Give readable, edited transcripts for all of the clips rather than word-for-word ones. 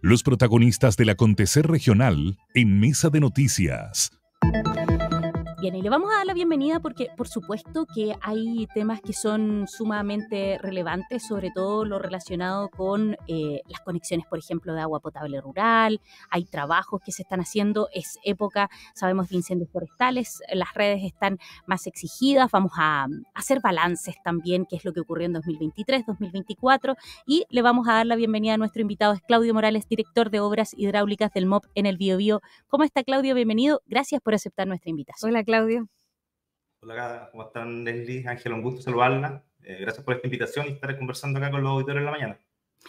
Los protagonistas del acontecer regional en Mesa de Noticias. Bien, y le vamos a dar la bienvenida porque, por supuesto, que hay temas que son sumamente relevantes, sobre todo lo relacionado con las conexiones, por ejemplo, de agua potable rural. Hay trabajos que se están haciendo, es época, sabemos, de incendios forestales, las redes están más exigidas, vamos a hacer balances también, qué es lo que ocurrió en 2023, 2024, y le vamos a dar la bienvenida a nuestro invitado, es Claudio Morales, director de Obras Hidráulicas del MOP en el Biobío. ¿Cómo está, Claudio? Bienvenido, gracias por aceptar nuestra invitación. Hola, Claudio. Hola, ¿cómo están, Leslie? Ángel, un gusto saludarla. Gracias por esta invitación y estar conversando acá con los auditores en la mañana.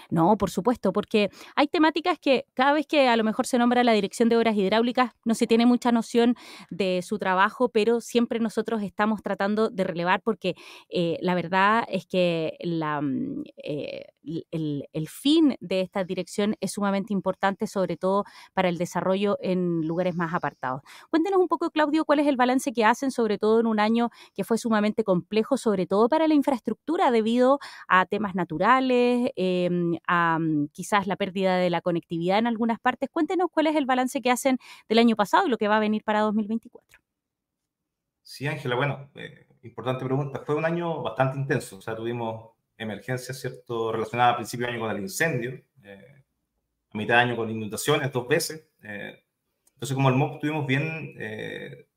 No, por supuesto, porque hay temáticas que cada vez que a lo mejor se nombra la Dirección de Obras Hidráulicas no se tiene mucha noción de su trabajo, pero siempre nosotros estamos tratando de relevar porque la verdad es que el fin de esta dirección es sumamente importante, sobre todo para el desarrollo en lugares más apartados. Cuéntenos un poco, Claudio, cuál es el balance que hacen, sobre todo en un año que fue sumamente complejo, sobre todo para la infraestructura, debido a temas naturales, a quizás la pérdida de la conectividad en algunas partes. Cuéntenos cuál es el balance que hacen del año pasado y lo que va a venir para 2024. Sí, Ángela, bueno, importante pregunta. Fue un año bastante intenso, o sea, tuvimos emergencias, ¿cierto?, relacionadas a principio de año con el incendio, a mitad de año con inundaciones 2 veces. Entonces, como el MOP estuvimos bien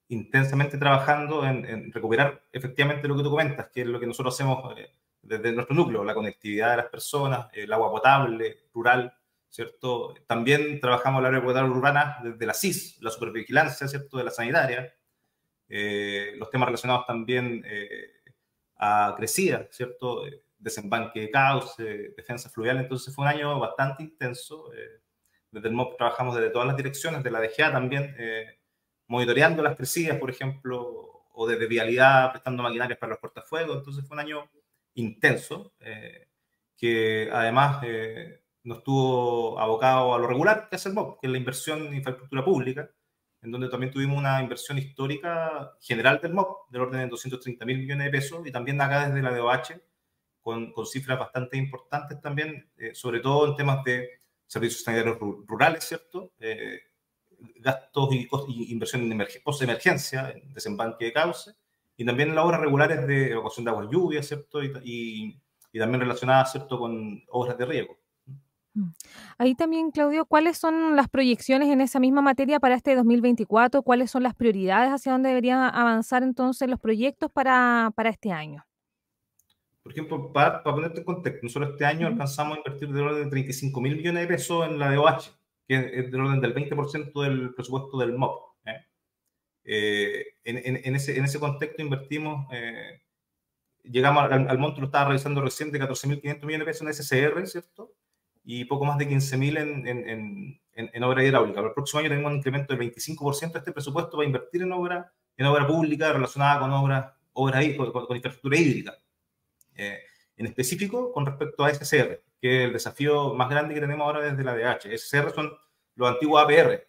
intensamente trabajando en recuperar efectivamente lo que tú comentas, que es lo que nosotros hacemos desde nuestro núcleo, la conectividad de las personas, el agua potable, rural, ¿cierto? También trabajamos el área potable urbana desde la SIS, la supervigilancia, ¿cierto?, de la sanitaria, los temas relacionados también a crecida, ¿cierto?, desembanque de cauce, defensa fluvial. Entonces fue un año bastante intenso. Desde el MOP trabajamos desde todas las direcciones, de la DGA también, monitoreando las crecidas, por ejemplo, o desde vialidad, prestando maquinarias para los cortafuegos. Entonces fue un año intenso, que además nos tuvo abocado a lo regular que es el MOP, que es la inversión en infraestructura pública, en donde también tuvimos una inversión histórica general del MOP, del orden de 230.000 millones de pesos, y también acá desde la DOH, con cifras bastante importantes también, sobre todo en temas de servicios sanitarios rurales, ¿cierto? Gastos y inversión en post-emergencia, en desembanque de cauce, y también en las obras regulares de evacuación de aguas lluvias, ¿cierto? Y también relacionadas, ¿cierto?, con obras de riego. Ahí también, Claudio, ¿cuáles son las proyecciones en esa misma materia para este 2024? ¿Cuáles son las prioridades hacia dónde deberían avanzar entonces los proyectos para este año? Por ejemplo, para ponerte en contexto, nosotros este año alcanzamos a invertir del orden de 35.000 millones de pesos en la DOH, que es del orden del 20% del presupuesto del MOP. En ese contexto invertimos, llegamos al monto, lo estaba revisando recién, de 14.500 millones de pesos en SCR, ¿cierto? Y poco más de 15.000 en obra hidráulica. Para el próximo año tenemos un incremento del 25% de este presupuesto para invertir en obra pública relacionada con con infraestructura hídrica. En específico, con respecto a SCR, que es el desafío más grande que tenemos ahora desde la DH. SCR son los antiguos APR,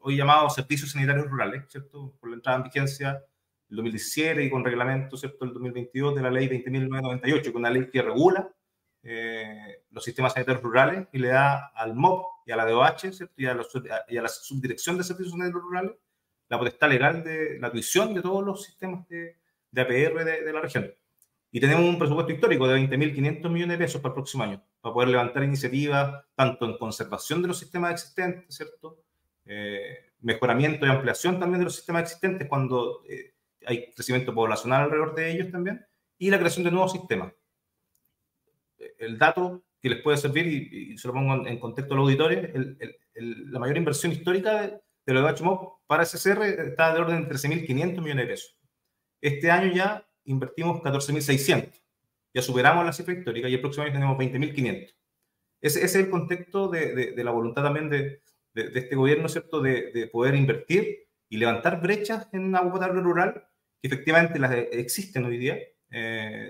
hoy llamados Servicios Sanitarios Rurales, ¿cierto?, por la entrada en vigencia del 2017 y con reglamento, ¿cierto?, del 2022 de la ley 20.998, que es una ley que regula los sistemas sanitarios rurales y le da al MOP y a la DOH, ¿cierto?, y a la Subdirección de Servicios Sanitarios Rurales la potestad legal de la tuición de todos los sistemas de APR de la región. Y tenemos un presupuesto histórico de 20.500 millones de pesos para el próximo año, para poder levantar iniciativas tanto en conservación de los sistemas existentes, ¿cierto?, mejoramiento y ampliación también de los sistemas existentes cuando hay crecimiento poblacional alrededor de ellos también, y la creación de nuevos sistemas. El dato que les puede servir, y se lo pongo en contexto a los auditores, la mayor inversión histórica de la DOH para SCR está de orden de 13.500 millones de pesos. Este año ya invertimos 14.600. Ya superamos la cifra histórica y el próximo año tenemos 20.500. Ese es el contexto de la voluntad también de este gobierno, ¿cierto?, de poder invertir y levantar brechas en agua potable rural, que efectivamente las existen hoy día,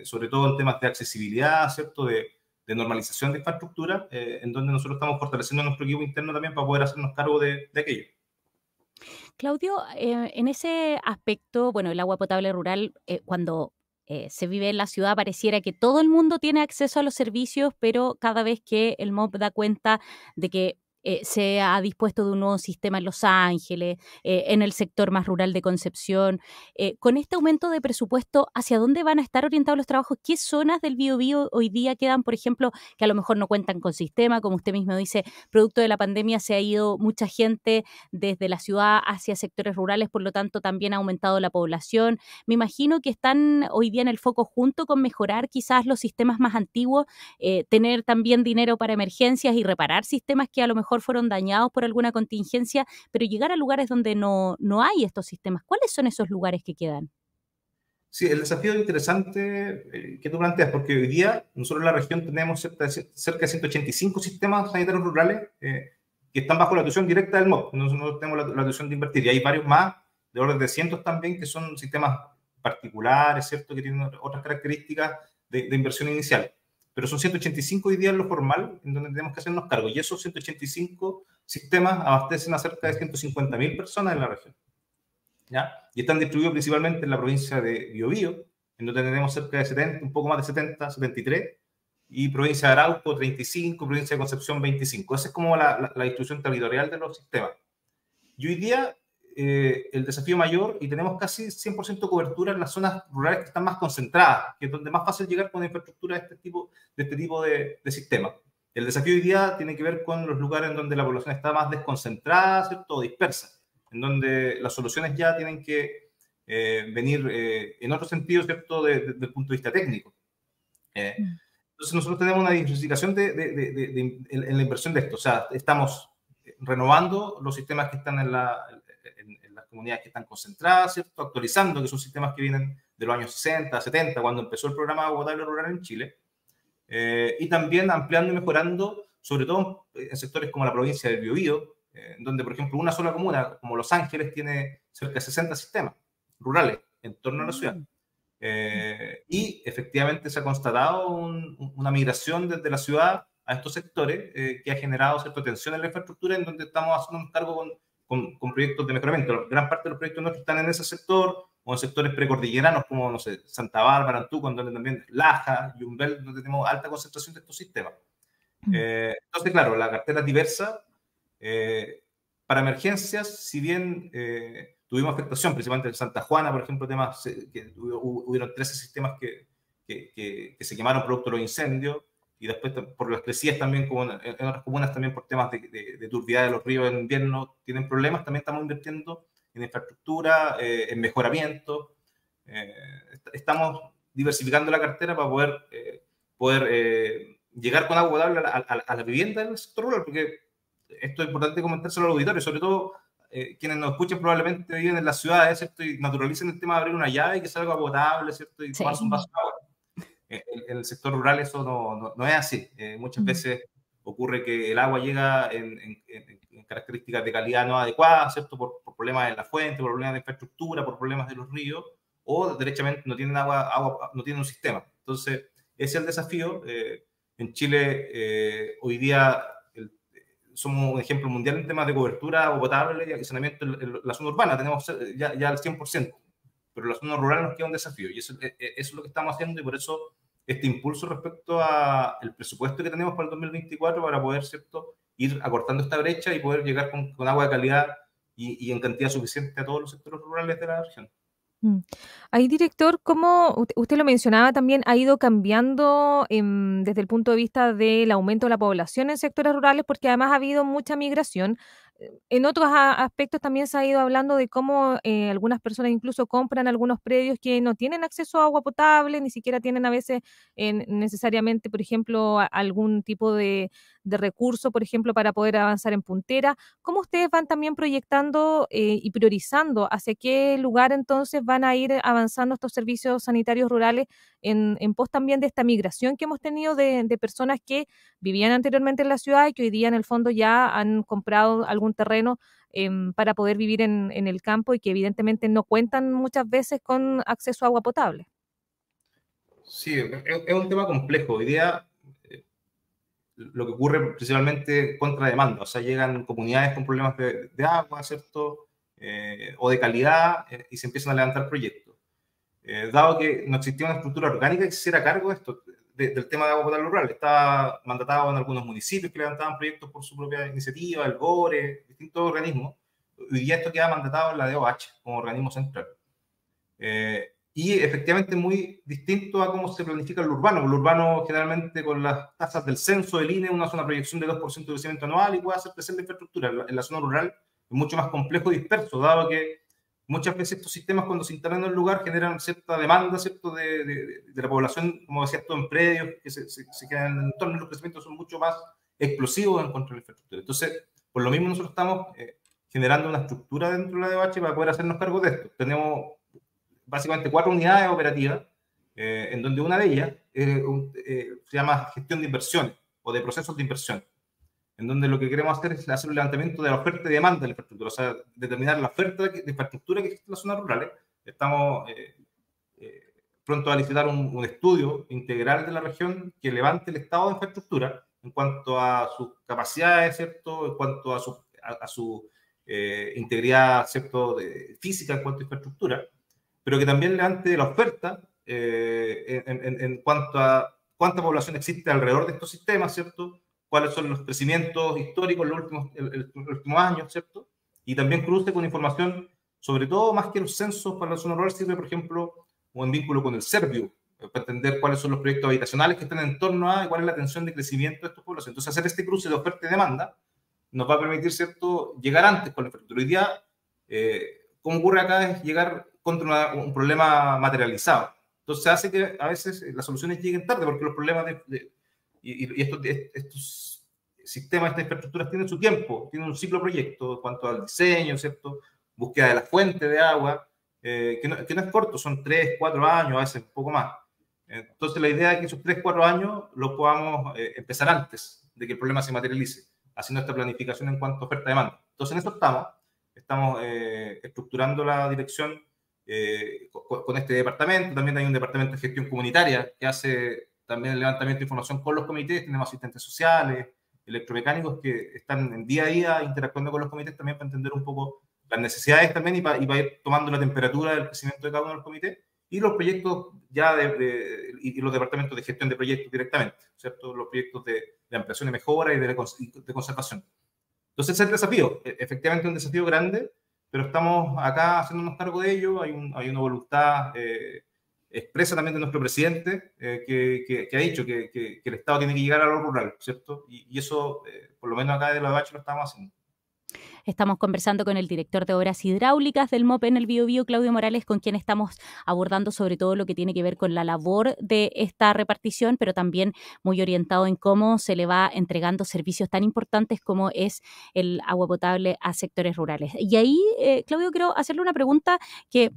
sobre todo en temas de accesibilidad, ¿cierto?, de normalización de infraestructura, en donde nosotros estamos fortaleciendo nuestro equipo interno también para poder hacernos cargo de aquello. Claudio, en ese aspecto, bueno, el agua potable rural, cuando se vive en la ciudad, pareciera que todo el mundo tiene acceso a los servicios, pero cada vez que el MOP da cuenta de que se ha dispuesto de un nuevo sistema en Los Ángeles, en el sector más rural de Concepción. Con este aumento de presupuesto, ¿hacia dónde van a estar orientados los trabajos? ¿Qué zonas del Biobío hoy día quedan, por ejemplo, que a lo mejor no cuentan con sistema? Como usted mismo dice, producto de la pandemia se ha ido mucha gente desde la ciudad hacia sectores rurales, por lo tanto también ha aumentado la población. Me imagino que están hoy día en el foco junto con mejorar quizás los sistemas más antiguos, tener también dinero para emergencias y reparar sistemas que a lo mejor fueron dañados por alguna contingencia, pero llegar a lugares donde no hay estos sistemas. ¿Cuáles son esos lugares que quedan? Sí, el desafío interesante que tú planteas, porque hoy día nosotros en la región tenemos cerca de 185 sistemas sanitarios rurales que están bajo la tuición directa del MOP. Nosotros tenemos la tuición de invertir, y hay varios más, de orden de cientos también, que son sistemas particulares, ¿cierto?, que tienen otras características de inversión inicial. Pero son 185 hoy día en lo formal, en donde tenemos que hacernos cargo, y esos 185 sistemas abastecen a cerca de 150.000 personas en la región, ¿ya? Y están distribuidos principalmente en la provincia de Biobío, en donde tenemos cerca de 70, un poco más de 70, 73, y provincia de Arauco 35, provincia de Concepción 25. Esa es como la distribución territorial de los sistemas. Y hoy día el desafío mayor, y tenemos casi 100% cobertura en las zonas rurales que están más concentradas, que es donde más fácil llegar con infraestructura de este tipo de sistemas. El desafío hoy día tiene que ver con los lugares en donde la población está más desconcentrada, ¿cierto?, o dispersa, en donde las soluciones ya tienen que venir en otro sentido, ¿cierto?, desde el punto de vista técnico. Entonces nosotros tenemos una diversificación en la inversión de esto. O sea, estamos renovando los sistemas que están en las comunidades que están concentradas, ¿cierto?, actualizando, que son sistemas que vienen de los años 60, 70, cuando empezó el programa Agua Potable Rural en Chile, y también ampliando y mejorando, sobre todo en sectores como la provincia del Biobío, donde, por ejemplo, una sola comuna, como Los Ángeles, tiene cerca de 60 sistemas rurales en torno a la ciudad. Y efectivamente se ha constatado una migración desde la ciudad a estos sectores que ha generado cierta tensión en la infraestructura, en donde estamos haciendo un cargo con proyectos de mejoramiento. Gran parte de los proyectos nuestros están en ese sector, o en sectores precordilleranos como, no sé, Santa Bárbara, Antuco, donde también Laja, Yumbel, donde tenemos alta concentración de estos sistemas. Entonces, claro, la cartera es diversa. Para emergencias, si bien tuvimos afectación, principalmente en Santa Juana, por ejemplo, temas que hubieron 13 sistemas que se quemaron producto de los incendios, y después por las crecidas también, como en otras comunas también por temas de turbidez de los ríos en invierno, tienen problemas. También estamos invirtiendo en infraestructura, en mejoramiento. Estamos diversificando la cartera para poder llegar con agua potable a la vivienda del sector rural, porque esto es importante comentárselo al auditorio, sobre todo quienes nos escuchen probablemente viven en las ciudades, ¿cierto?, y naturalicen el tema de abrir una llave y que salga potable, ¿cierto?, y tomarse un vaso de agua. En el sector rural eso no es así. Muchas veces ocurre que el agua llega en características de calidad no adecuadas, ¿cierto?, por problemas en la fuente, por problemas de infraestructura, por problemas de los ríos, o derechamente no tienen agua, no tienen un sistema. Entonces, ese es el desafío. En Chile, hoy día, somos un ejemplo mundial en temas de cobertura agua potable y saneamiento en la zona urbana. Tenemos ya al 100%, pero en la zona rural nos queda un desafío, y eso es lo que estamos haciendo, y por eso este impulso respecto al presupuesto que tenemos para el 2024 para poder, ¿cierto?, ir acortando esta brecha y poder llegar con agua de calidad y en cantidad suficiente a todos los sectores rurales de la región. Ahí, director, como usted lo mencionaba también, ha ido cambiando desde el punto de vista del aumento de la población en sectores rurales, porque además ha habido mucha migración. En otros aspectos también se ha ido hablando de cómo algunas personas incluso compran algunos predios que no tienen acceso a agua potable, ni siquiera tienen a veces necesariamente, por ejemplo, algún tipo de recurso, por ejemplo, para poder avanzar en puntera. ¿Cómo ustedes van también proyectando y priorizando hacia qué lugar entonces van a ir avanzando estos servicios sanitarios rurales en pos también de esta migración que hemos tenido de personas que vivían anteriormente en la ciudad y que hoy día en el fondo ya han comprado algún terreno para poder vivir en el campo y que evidentemente no cuentan muchas veces con acceso a agua potable? Sí, es un tema complejo. Hoy día lo que ocurre principalmente contra demanda, o sea, llegan comunidades con problemas de agua, ¿cierto?, o de calidad, y se empiezan a levantar proyectos. Dado que no existía una estructura orgánica que se hiciera cargo de esto, del tema de agua potable rural. Está mandatado en algunos municipios que levantaban proyectos por su propia iniciativa, el GORE, distintos organismos. Hoy día esto queda mandatado en la DOH como organismo central. Y efectivamente muy distinto a cómo se planifica lo urbano. Lo urbano generalmente con las tasas del censo del INE, uno hace una proyección de 2% de crecimiento anual y puede hacer crecer la infraestructura. En la zona rural es mucho más complejo y disperso, dado que muchas veces estos sistemas cuando se instalan en un lugar generan cierta demanda, ¿cierto?, de la población, como decía, en predios que se quedan en el entorno, y los crecimientos son mucho más explosivos en cuanto a la infraestructura. Entonces, por lo mismo nosotros estamos generando una estructura dentro de la DOH para poder hacernos cargo de esto. Tenemos básicamente 4 unidades operativas, en donde una de ellas se llama gestión de inversiones o de procesos de inversión, en donde lo que queremos hacer es hacer un levantamiento de la oferta y demanda de la infraestructura, o sea, determinar la oferta de infraestructura que existe en las zonas rurales. Estamos pronto a licitar un estudio integral de la región que levante el estado de infraestructura en cuanto a sus capacidades, ¿cierto?, en cuanto a su integridad, ¿cierto?, física en cuanto a infraestructura, pero que también levante la oferta en cuanto a cuánta población existe alrededor de estos sistemas, ¿cierto?, cuáles son los crecimientos históricos en los últimos años, ¿cierto? Y también cruce con información, sobre todo más que los censos para la zona rural, sirve, por ejemplo, o en vínculo con el Serviu, para entender cuáles son los proyectos habitacionales que están en torno a y cuál es la tensión de crecimiento de estos pueblos. Entonces, hacer este cruce de oferta y demanda nos va a permitir, ¿cierto?, llegar antes con la infraestructura. Hoy día, como ocurre acá, es llegar contra un problema materializado. Entonces, hace que a veces las soluciones lleguen tarde, porque los problemas y estos sistemas, estas infraestructuras tienen su tiempo, tienen un ciclo proyecto en cuanto al diseño, ¿cierto?, búsqueda de la fuente de agua, que no es corto, son 3, 4 años, a veces un poco más. Entonces, la idea es que esos 3, 4 años lo podamos empezar antes de que el problema se materialice, haciendo esta planificación en cuanto a oferta-demanda. Entonces, en eso estamos estructurando la dirección con este departamento. También hay un departamento de gestión comunitaria que hace también el levantamiento de información con los comités. Tenemos asistentes sociales, electromecánicos que están en día a día interactuando con los comités también para entender un poco las necesidades también y para ir tomando la temperatura del crecimiento de cada uno de los comités y los proyectos ya y los departamentos de gestión de proyectos directamente, ¿cierto? Los proyectos de ampliación y mejora y de conservación. Entonces, ese es el desafío. Efectivamente, un desafío grande, pero estamos acá haciéndonos cargo de ello. Hay una voluntad expresa también de nuestro presidente que ha dicho que el Estado tiene que llegar a lo rural, ¿cierto? Y eso, por lo menos acá de la DOH, lo estamos haciendo. Estamos conversando con el director de Obras Hidráulicas del MOP en el Biobío, Claudio Morales, con quien estamos abordando sobre todo lo que tiene que ver con la labor de esta repartición, pero también muy orientado en cómo se le va entregando servicios tan importantes como es el agua potable a sectores rurales. Y ahí, Claudio, quiero hacerle una pregunta que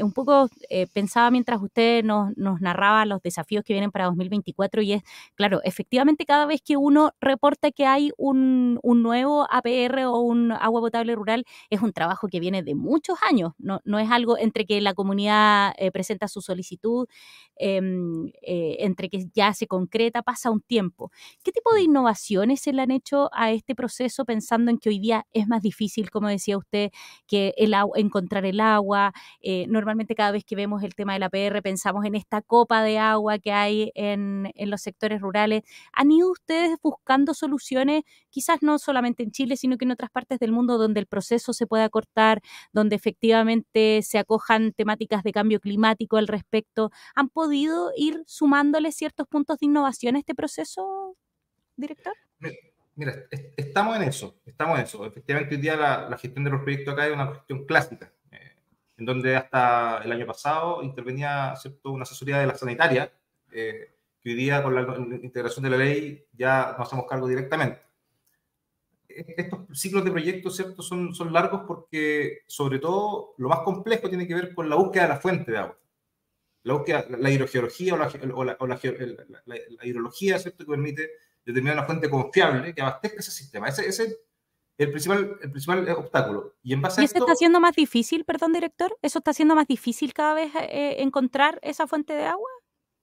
un poco pensaba mientras usted nos narraba los desafíos que vienen para 2024 y es, claro, efectivamente cada vez que uno reporta que hay un nuevo APR o un agua potable rural, es un trabajo que viene de muchos años, no es algo entre que la comunidad presenta su solicitud, entre que ya se concreta, pasa un tiempo. ¿Qué tipo de innovaciones se le han hecho a este proceso pensando en que hoy día es más difícil, como decía usted, que encontrar el agua? Normalmente cada vez que vemos el tema del APR pensamos en esta copa de agua que hay en los sectores rurales. ¿Han ido ustedes buscando soluciones, quizás no solamente en Chile, sino que en otras partes del mundo donde el proceso se pueda acortar, donde efectivamente se acojan temáticas de cambio climático al respecto? ¿Han podido ir sumándole ciertos puntos de innovación a este proceso, director? Mira, estamos en eso. Efectivamente, hoy día la gestión de los proyectos acá es una gestión clásica, en donde hasta el año pasado intervenía, ¿cierto?, una asesoría de la sanitaria, que hoy día con la integración de la ley ya nos hacemos cargo directamente. Estos ciclos de proyectos, ¿cierto?, son largos porque, sobre todo, lo más complejo tiene que ver con la búsqueda de la fuente de agua. La búsqueda, la hidrogeología o la hidrología, ¿cierto?, que permite determinar una fuente confiable que abastezca ese sistema. Ese es el principal obstáculo. Y en base a esto está haciendo más difícil, perdón, director? ¿Eso está haciendo más difícil cada vez encontrar esa fuente de agua?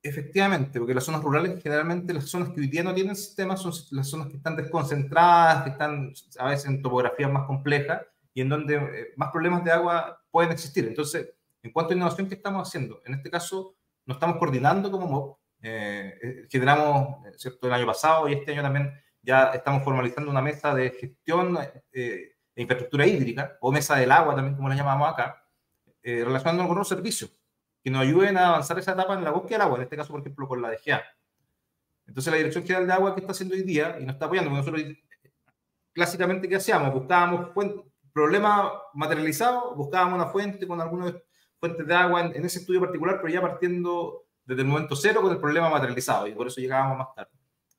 Efectivamente, porque las zonas rurales, generalmente las zonas que hoy día no tienen sistemas son las zonas que están desconcentradas, que están a veces en topografías más complejas y en donde más problemas de agua pueden existir. Entonces, en cuanto a innovación, ¿qué estamos haciendo? En este caso, nos estamos coordinando como MOP Generamos, ¿cierto?, el año pasado y este año también ya estamos formalizando una mesa de gestión de infraestructura hídrica, o mesa del agua también, como la llamamos acá, relacionándonos con los servicios que nos ayuden a avanzar esa etapa en la búsqueda del agua, en este caso, por ejemplo, con la DGA. Entonces, la Dirección General de Agua, ¿qué está haciendo hoy día? Y nos está apoyando. Nosotros, clásicamente, ¿qué hacíamos? Buscábamos problemas materializados, buscábamos una fuente con algunas fuentes de agua en ese estudio particular, pero ya partiendo desde el momento cero con el problema materializado, y por eso llegábamos más tarde.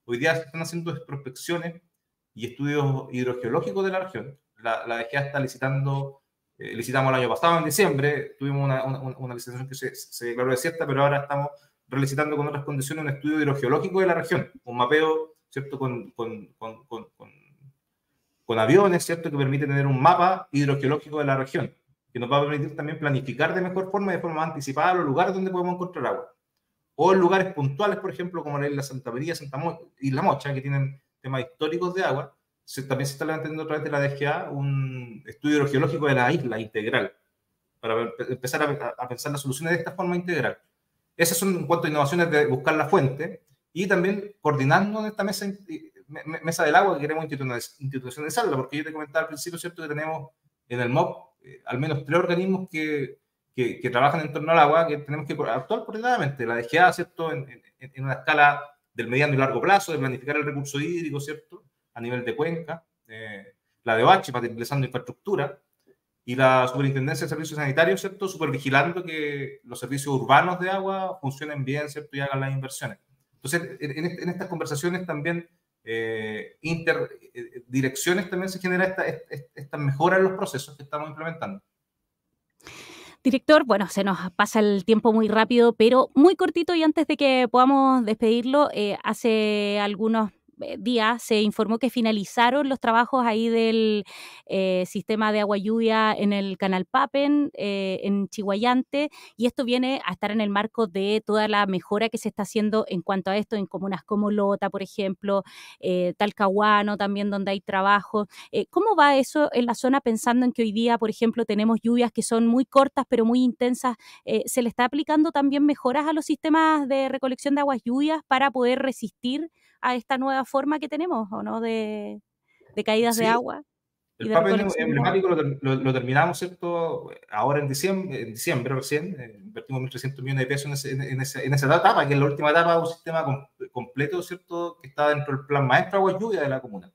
Hoy día se están haciendo prospecciones y estudios hidrogeológicos de la región. La DGA está licitando, licitamos el año pasado, en diciembre, tuvimos una licitación que se declaró desierta, pero ahora estamos relicitando con otras condiciones un estudio hidrogeológico de la región, un mapeo, ¿cierto?, con aviones, ¿cierto?, que permite tener un mapa hidrogeológico de la región, que nos va a permitir también planificar de mejor forma, de forma más anticipada, los lugares donde podemos encontrar agua. O en lugares puntuales, por ejemplo, como la isla Santa María, Isla Mocha, que tienen temas históricos de agua, también se está levantando a través de la DGA un estudio hidrogeológico de la isla integral, para empezar a pensar las soluciones de esta forma integral. Esas son en cuanto a innovaciones de buscar la fuente, y también coordinando en esta mesa del agua que queremos institucionalizarla, porque yo te comentaba al principio, ¿cierto?, que tenemos en el MOP al menos 3 organismos que trabajan en torno al agua, que tenemos que actuar coordinadamente. La DGA, ¿cierto?, en una escala del mediano y largo plazo, de planificar el recurso hídrico, ¿cierto?, a nivel de cuenca, la de OH, materializando infraestructura, y la Superintendencia de Servicios Sanitarios, ¿cierto?, supervigilando que los servicios urbanos de agua funcionen bien, ¿cierto?, y hagan las inversiones. Entonces, en estas conversaciones también, interdirecciones, también se genera esta mejora en los procesos que estamos implementando. Director, bueno, se nos pasa el tiempo muy rápido, pero muy cortito, y antes de que podamos despedirlo, hace algunos días se informó que finalizaron los trabajos ahí del sistema de agua lluvia en el canal Papen, en Chiguayante, y esto viene a estar en el marco de toda la mejora que se está haciendo en cuanto a esto en comunas como Lota, por ejemplo, Talcahuano también, donde hay trabajo. ¿Cómo va eso en la zona, pensando en que hoy día, por ejemplo, tenemos lluvias que son muy cortas pero muy intensas? ¿Se le está aplicando también mejoras a los sistemas de recolección de aguas lluvias para poder resistir a esta nueva forma que tenemos, o no, de caídas de agua? El Papen emblemático lo terminamos, ¿cierto?, ahora en diciembre recién. Invertimos 1.300 millones de pesos en esa etapa, que es la última etapa de un sistema completo, ¿cierto?, que está dentro del plan maestro agua lluvia de la comuna.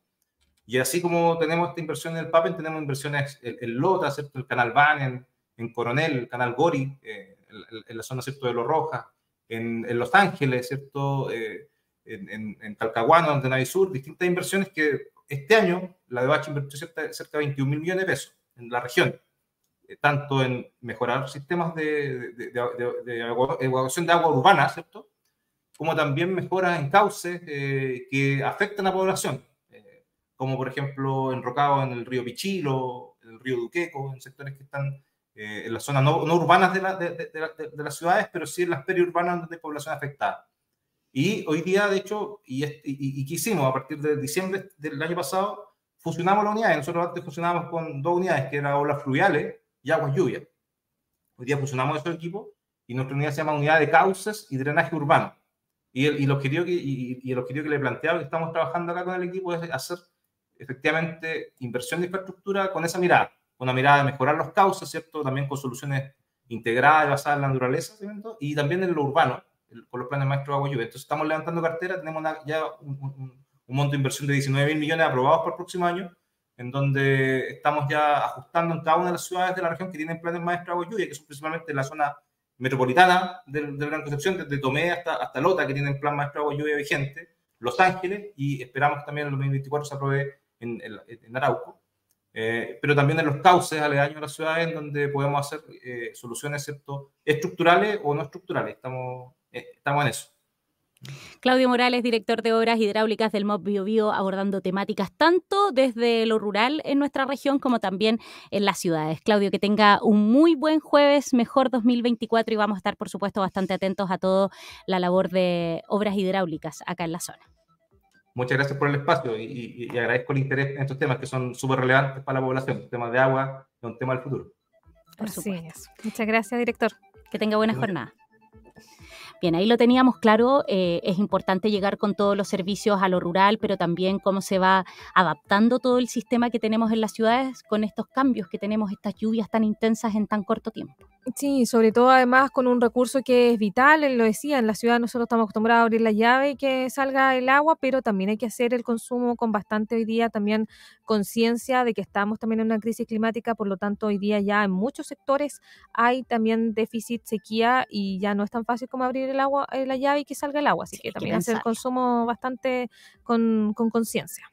Y así como tenemos esta inversión en el Papen, tenemos inversiones en Lota, ¿cierto?, el canal Van, en Coronel, el canal Gori, en la zona, ¿cierto?, de Los Rojas, en Los Ángeles, ¿cierto?, en Talcahuano, donde Navisur, distintas inversiones que este año la de Bachi invirtió cerca de 21.000 millones de pesos en la región, tanto en mejorar sistemas de evacuación de agua urbana, ¿cierto?, como también mejoras en cauces que afectan a la población, como por ejemplo enrocados en el río Pichilo, en el río Duqueco, en sectores que están en las zonas no urbanas de las ciudades, pero sí en las periurbanas donde hay población afectada. Y hoy día, de hecho, y ¿qué hicimos? A partir de diciembre del año pasado, fusionamos las unidades. Nosotros antes funcionábamos con 2 unidades, que eran olas fluviales y aguas lluvias. Hoy día fusionamos esos equipos y nuestra unidad se llama Unidad de Cauces y Drenaje Urbano. Y el objetivo que le planteaba, que estamos trabajando acá con el equipo, es hacer efectivamente inversión de infraestructura con esa mirada, con una mirada de mejorar los cauces, ¿cierto?, también con soluciones integradas, basadas en la naturaleza, ¿cierto?, y también en lo urbano, con los planes maestros de agua lluvia. Entonces estamos levantando cartera, tenemos ya un monto de inversión de 19.000 millones aprobados para el próximo año, en donde estamos ya ajustando en cada una de las ciudades de la región que tienen planes maestros de agua lluvia, que son principalmente la zona metropolitana del Gran Concepción, desde Tomé hasta Lota, que tienen plan maestro de agua lluvia vigente, Los Ángeles, y esperamos que también en el 2024 se apruebe en Arauco. Pero también en los cauces aledaños a las ciudades, en donde podemos hacer soluciones, ¿cierto?, estructurales o no estructurales. Estamos en eso. Claudio Morales, director de Obras Hidráulicas del MOP Biobío, abordando temáticas tanto desde lo rural en nuestra región como también en las ciudades. Claudio, que tenga un muy buen jueves, mejor 2024, y vamos a estar, por supuesto, bastante atentos a toda la labor de obras hidráulicas acá en la zona. Muchas gracias por el espacio y agradezco el interés en estos temas que son súper relevantes para la población. El tema de agua es un tema del futuro. Así es. Muchas gracias, director. Que tenga buena jornada. Bien, ahí lo teníamos claro, es importante llegar con todos los servicios a lo rural, pero también cómo se va adaptando todo el sistema que tenemos en las ciudades con estos cambios que tenemos, estas lluvias tan intensas en tan corto tiempo. Sí, sobre todo además con un recurso que es vital, él lo decía, en la ciudad nosotros estamos acostumbrados a abrir la llave y que salga el agua, pero también hay que hacer el consumo con bastante hoy día también conciencia de que estamos también en una crisis climática, por lo tanto hoy día ya en muchos sectores hay también déficit, sequía y ya no es tan fácil como abrir el agua, la llave y que salga el agua, así Sí, que hay que también hacer el pensarlo. consumo bastante con conciencia.